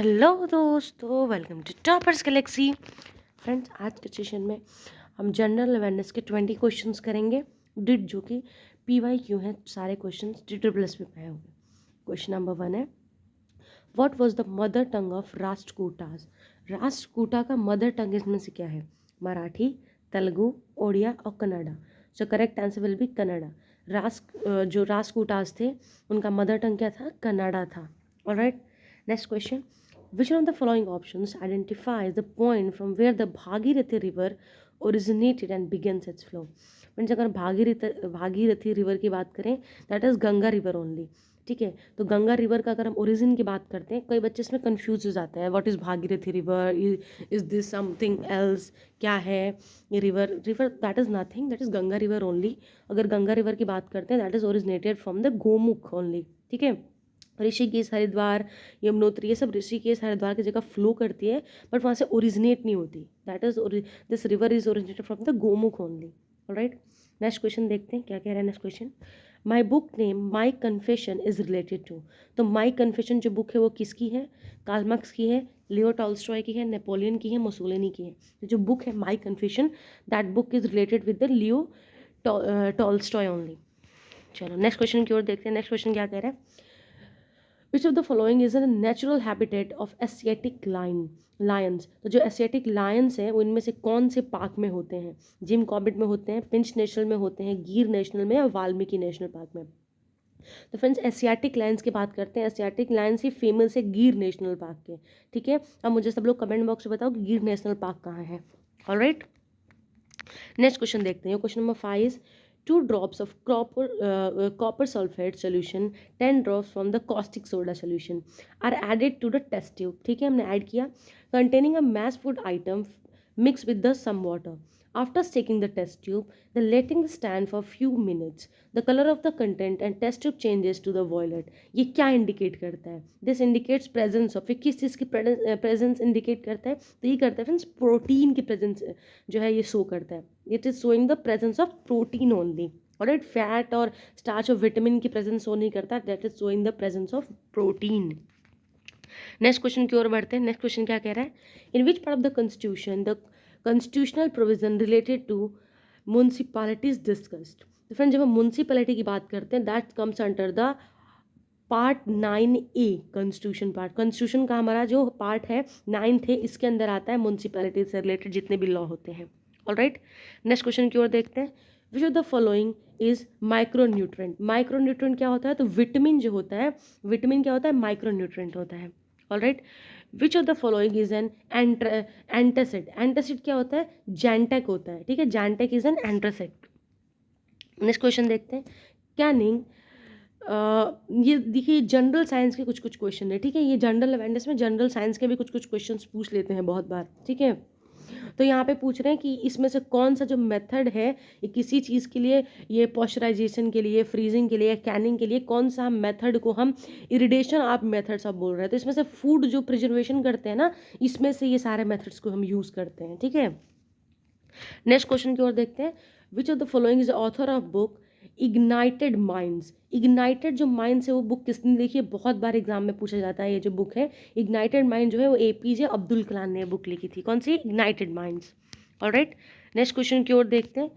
Hello दोस्तों, welcome to toppers galaxy. Friends, आज के सेशन में हम जनरल अवेयरनेस के 20 क्वेश्चंस करेंगे। डिड जो कि PYQ हैं, सारे क्वेश्चंस DSS में आए होंगे। क्वेश्चन नंबर 1 है, what was the mother tongue of Rashtrakutas. Rashtrakuta का मदर टंग इसमें से क्या है? मराठी, तेलुगु, ओडिया और Kannada. So correct answer will be Kannada. जो राष्ट्रकूटास थे उनका मदर टंग क्या था? कन्नड़ा था। Alright, next question, which one of the following options identifies the point from where the Bhagirathi river originated and begins its flow? Means अगर भागीरथी रिवर की बात करें, that is Ganga river only. ठीक है, तो गंगा रिवर का अगर हम ओरिजिन की बात करते हैं, कई बच्चे इसमें कंफ्यूज हो जाते हैं, what is Bhagirathi river, is this something else, क्या है ये river? That is nothing, that is Ganga river only. अगर गंगा रिवर की बात करते हैं, that is originated from the Gomukh only. ठीक है, ऋषिकेश, हरिद्वार, यमुनोत्री, ये सब ऋषिकेश हरिद्वार की जगह फ्लो करती है, बट वहाँ से ओरिजिनेट नहीं होती। That is this river is originated from the Gomukh only. Alright, next question देखते हैं क्या कह रहा है next question. My book name my confession is related to. तो माई कन्फेशन जो बुक है वो किसकी है? कार्ल मार्क्स की है, लियो टॉल्स्टॉय की है, नेपोलियन की है, मुसोलिनी की है। तो जो बुक है my confession, that book is related with the Leo Tolstoy only. चलो नेक्स्ट क्वेश्चन की ओर देखते हैं। नेक्स्ट क्वेश्चन क्या कह रहा है, विच of the following is a natural habitat of Asiatic Lions. तो जो एशियाटिक लायंस हैं उनमें से कौन से पार्क में होते हैं? जिम कॉर्बेट में होते हैं, पिंच नेशनल में होते हैं, गिर नेशनल में, या वाल्मीकि नेशनल पार्क में? तो फ्रेंड्स, एशियाटिक लायंस की बात करते हैं। एशियाटिक लायंस ही फेमस है गिर नेशनल पार्क के। ठीक है, अब मुझे सब लोग कमेंट बॉक्स में बताओ कि गिर नेशनल पार्क कहाँ है। ऑलराइट, नेक्स्ट क्वेश्चन देखते हैं। Question number 5 is 2 drops of copper sulfate solution, 10 drops from the caustic soda solution are added to the test tube. ठीक है, हमने ऐड किया, containing a mass food item mixed with the some water. After shaking the test tube, then letting it stand for few minutes, the color of the content and test tube changes to the violet. ये क्या indicate करता है? This indicates presence of, किस चीज़ की presence indicate करता है? तो ये करता है फ्रेंड्स प्रोटीन की प्रेजेंस जो है ये शो करता है। It is showing the presence of protein only. Alright, fat और स्टार्च और विटामिन की प्रेजेंस शो नहीं करता, that is showing the presence of protein. Next question की ओर बढ़ते हैं। नेक्स्ट क्वेश्चन क्या कह रहा है, in which part of the constitution the constitutional provision related to municipalities discussed. तो फ्रेंड, जब हम म्यूनसिपैलिटी की बात करते हैं, that comes under the part 9A constitution part. Constitution का हमारा जो पार्ट है 9th है, इसके अंदर आता है म्यूनसिपैलिटी से रिलेटेड जितने भी लॉ होते हैं। ऑलराइट, नेक्स्ट क्वेश्चन की ओर देखते हैं। विच of the following is micronutrient. Micronutrient क्या होता है? तो विटामिन जो होता है, विटामिन क्या होता है? माइक्रोन्यूट्रेंट होता है। Alright, which of the following is an antacid. Antacid क्या होता है? जैंटेक होता है। ठीक है, Gentec is an antacid. Next question देखते हैं। कैनिंग, ये देखिए जनरल साइंस के कुछ कुछ क्वेश्चन है। ठीक है, ये जनरल अवेयरनेस में जनरल साइंस के भी कुछ कुछ क्वेश्चंस पूछ लेते हैं बहुत बार। ठीक है, तो यहाँ पे पूछ रहे हैं कि इसमें से कौन सा जो मेथड है ये किसी चीज़ के लिए, ये पॉस्चराइजेशन के लिए, फ्रीजिंग के लिए, कैनिंग के लिए, कौन सा मेथड को हम इरिडेशन आप मेथड सब बोल रहे हैं। तो इसमें से फूड जो प्रिजर्वेशन करते हैं ना, इसमें से ये सारे मेथड्स को हम यूज़ करते हैं। ठीक है, नेक्स्ट क्वेश्चन की ओर देखते हैं। विच of the following is author of book ignited minds. Ignited जो माइंड्स है वो बुक किसने लिखी है? बहुत बार एग्जाम में पूछा जाता है। ये जो बुक है इग्नाइटेड माइंड जो है वो APJ अब्दुल कलाम ने बुक लिखी थी। कौन सी? Ignited minds. Alright, next question की ओर देखते हैं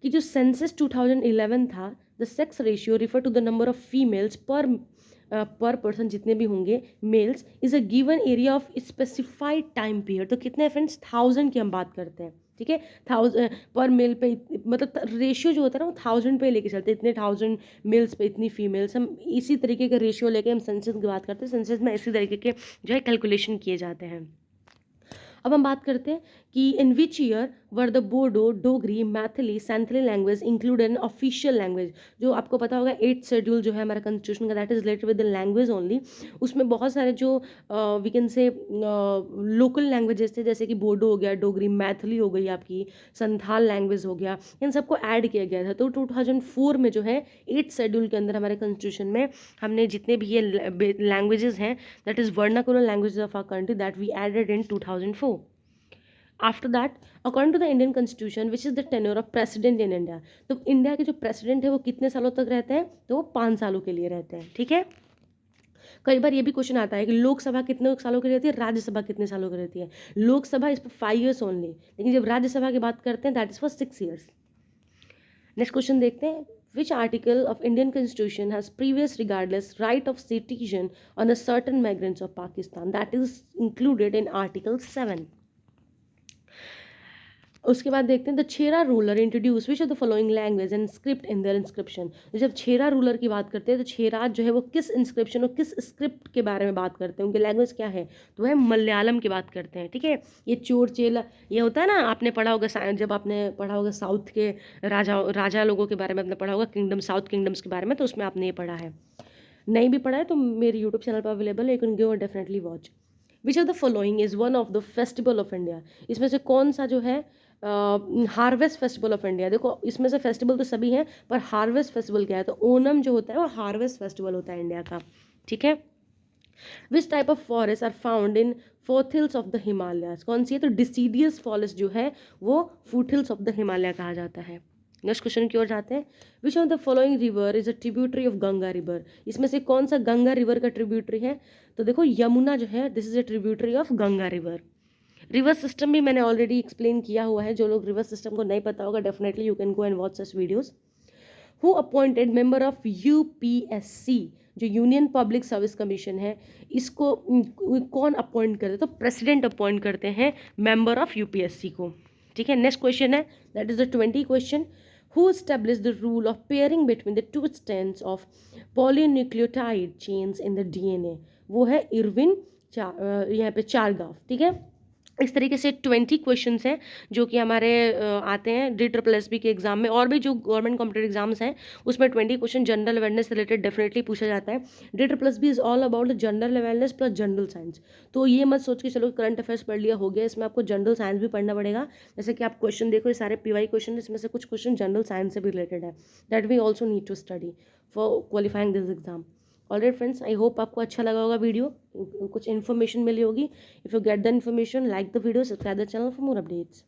कि जो सेंसस 2011 था, the sex ratio refer to the number of females per person, जितने भी होंगे males, is a given area of specified time period. तो कितने फ्रेंड्स? 1000 की हम बात करते हैं। ठीक है, 1000 पर मेल पे, मतलब रेशियो जो होता है ना वो 1000 पे लेके चलते हैं, इतने 1000 मेल्स पे इतनी फीमेल्स। हम इसी तरीके का रेशियो लेके हम सेंसस की बात करते हैं। सेंसस में इसी तरीके के जो है कैलकुलेशन किए जाते हैं। अब हम बात करते हैं कि in which year were the Bodo, Dogri, Maithili, Santhali language include an official language. जो आपको पता होगा 8th शेड्यूल जो है हमारा कॉन्स्टिट्यूशन का, that is related with the language only. उसमें बहुत सारे जो we can say local languages थे, जैसे कि बोडो हो गया, डोगरी, मैथिली हो गई, आपकी संथाल लैंग्वेज हो गया, इन सबको ऐड किया गया था। तो 2004 में जो है 8th शेड्यूल के अंदर हमारे कॉन्स्टिट्यूशन में हमने जितने भी ये लैंग्वेजेस हैं, that is vernacular languages of our country, that we added in 2004। After that, according to the Indian constitution, which is the tenure of president in India. तो इंडिया के जो प्रेसिडेंट है वो कितने सालों तक रहते हैं? तो वो 5 सालों के लिए रहते हैं। ठीक है, कई बार ये भी क्वेश्चन आता है कि लोकसभा कितने सालों की रहती है, राज्यसभा कितने सालों की रहती है। लोकसभा इस पर 5 ईयर्स ओनली, लेकिन जब राज्यसभा की बात करते हैं that is for 6 years. Next question देखते हैं, which article of Indian constitution has previous regardless right of citizen on a certain migrants of Pakistan, that is included in article 7। उसके बाद देखते हैं the Chera ruler introduce which of the following language and script in their inscription. जब Chera ruler की बात करते हैं तो छेराज जो है वो किस इंस्क्रिप्शन और किस स्क्रिप्ट के बारे में बात करते हैं, उनकी लैंग्वेज क्या है, तो वह मलयालम की बात करते हैं। ठीक है, ये चोर चेला ये होता है ना, आपने पढ़ा होगा जब आपने पढ़ा होगा साउथ के राजा लोगों के बारे में, आपने पढ़ा होगा किंगडम, साउथ किंगडम्स के बारे में, तो उसमें आपने ये पढ़ा है। नहीं भी पढ़ा है तो मेरे यूट्यूब चैनल पर अवेलेबल है, you can go definitely watch. Which of the following is one of the festival of India, इसमें से कौन सा जो है हार्वेस्ट फेस्टिवल ऑफ इंडिया। देखो इसमें से फेस्टिवल तो सभी हैं, पर हार्वेस्ट फेस्टिवल क्या है, तो ओनम जो होता है वो हार्वेस्ट फेस्टिवल होता है इंडिया का। ठीक है, which type of forest are found in foothills of the Himalayas, कौन सी है, तो डिसीडियस फॉरेस्ट जो है वो फूटहिल्स ऑफ द हिमालय कहा जाता है। नेक्स्ट क्वेश्चन की ओर जाते हैं, विच of the following river is a tributary of Ganga river, इसमें से कौन सा गंगा रिवर का ट्रिब्यूटरी है, तो देखो यमुना जो है this is a tributary of Ganga river. River system भी मैंने ऑलरेडी एक्सप्लेन किया हुआ है, जो लोग रिवर सिस्टम को नहीं पता होगा definitely you can go and watch such videos. Who appointed member of UPSC, जो यूनियन पब्लिक सर्विस कमीशन है, इसको कौन अपॉइंट करते हैं, तो प्रेसिडेंट अपॉइंट करते हैं मेंबर ऑफ यूपीएससी को। ठीक है, नेक्स्ट क्वेश्चन है that is the 20 question, who establish the rule of pairing between the two strands of polynucleotide chains in the DNA, वो है इरविन यहाँ पे चारगाफ। ठीक है, इस तरीके से 20 क्वेश्चंस हैं जो कि हमारे आते हैं DSSB के एग्जाम में, और भी जो गवर्नमेंट कॉम्पिटेटिव एग्जाम्स हैं उसमें 20 question general awareness related definitely पूछा जाता है। DSSB is all about the general awareness plus general science, तो ये मत सोच के चलो करंट अफेयर्स पढ़ लिया हो गया, इसमें आपको जनरल साइंस भी पढ़ना पड़ेगा। जैसे कि आप क्वेश्चन देखो, ये सारे PY क्वेश्चन, इसमें से कुछ क्वेश्चन जनरल साइंस से भी रिलेटेड है, that we also need to study for qualifying this exam. Alright friends, I hope आपको अच्छा लगा होगा वीडियो, कुछ इन्फॉर्मेशन मिली होगी। If you get the information, like the video, subscribe the channel for more updates.